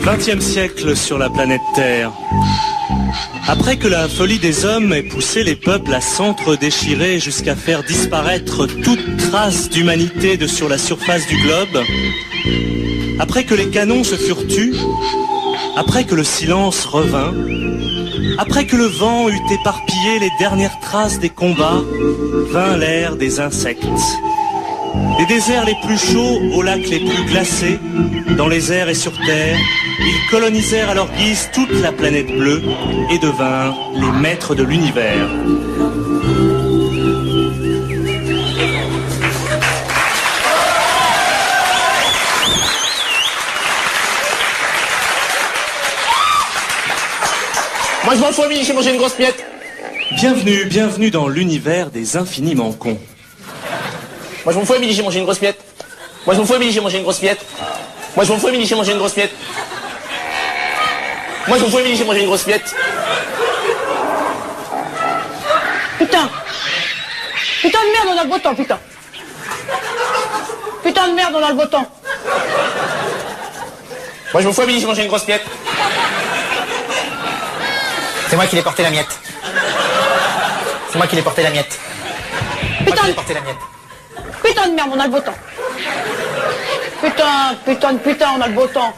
20e siècle sur la planète Terre. Après que la folie des hommes ait poussé les peuples à s'entre-déchirer jusqu'à faire disparaître toute trace d'humanité de sur la surface du globe, après que les canons se furent tus, après que le silence revint, après que le vent eut éparpillé les dernières traces des combats, vint l'ère des insectes. Des déserts les plus chauds aux lacs les plus glacés, dans les airs et sur terre, ils colonisèrent à leur guise toute la planète bleue et devinrent les maîtres de l'univers. Moi je m'en fous, j'ai mangé une grosse miette. Bienvenue dans l'univers des infiniment cons. Moi je m'en fous, Émilie, j'ai mangé une grosse miette. Moi je m'en fous, Émilie, j'ai mangé une grosse miette. Moi je m'en fous, Émilie, j'ai mangé une grosse miette. Moi je m'en fous, Émilie, j'ai mangé une grosse miette. Putain. Putain de merde, on a le beau temps, putain. Putain de merde, on a le beau temps. Moi je m'en fous, Émilie, j'ai mangé une grosse miette. C'est moi qui l'ai porté la miette. C'est moi qui l'ai porté la miette. Putain, qui l'ai porté la miette. Putain de merde, on a le beau temps. Putain, on a le beau temps.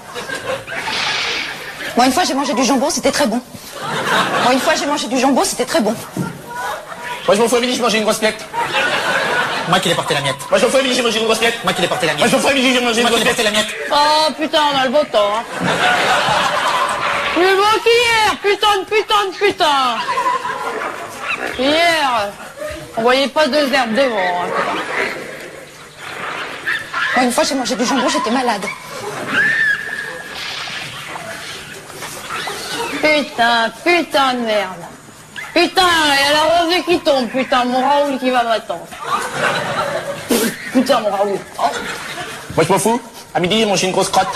Moi, une fois, j'ai mangé du jambon, c'était très bon. Moi, une fois, j'ai mangé du jambon, c'était très bon. Moi, je m'en fous, Émilie, j'ai mangé une grosse miette. Moi qui l'ai porté la miette. Moi, je m'en fous, Émilie, j'ai mangé une grosse miette. Moi qui l'ai porté la miette. Moi, je m'en fous, Émilie, j'ai mangé une grosse miette. La miette. Oh, putain, on a le beau temps, hein. Plus beau qu'hier, putain. Hier, on voyait pas deux herbes devant, hein, putain. Moi, une fois, j'ai mangé du jambon, j'étais malade. Putain de merde. Putain, il y a la rosée qui tombe, putain, mon Raoul qui va m'attendre. Putain, mon Raoul. Oh. Moi, je m'en fous. À midi, j'ai mangé une grosse crotte.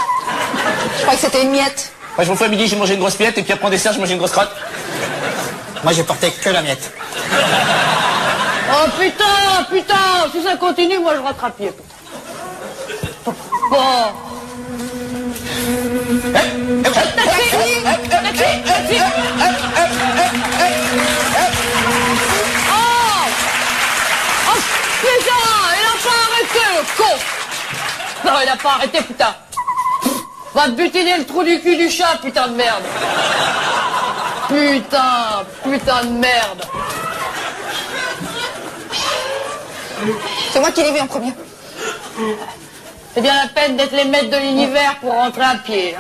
Je crois que c'était une miette. Moi, je m'en fous, à midi, j'ai mangé une grosse miette, et puis après, en dessert, j'ai mangé une grosse crotte. Moi, j'ai porté que la miette. Oh, putain, si ça continue, moi, je rattrape pied, putain. Bon. Taxi. Oh, putain, il a pas arrêté, le con. Non, il a pas arrêté, putain. Va te butiner le trou du cul du chat, putain de merde. Putain de merde. C'est moi qui l'ai vu en premier. C'est bien la peine d'être les maîtres de l'univers pour rentrer à pied. Là.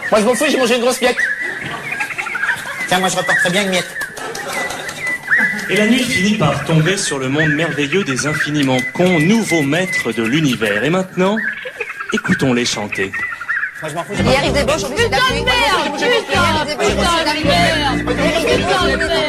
Moi, je m'en fous, j'ai mangé une grosse miette. Tiens, moi, je reporterai bien une miette. Et la nuit finit par tomber sur le monde merveilleux des infiniment cons, nouveaux maîtres de l'univers. Et maintenant, écoutons-les chanter. Moi, je m'en fous. Hier, il faisait beau, aujourd'hui, c'est la pluie. Putain de merde.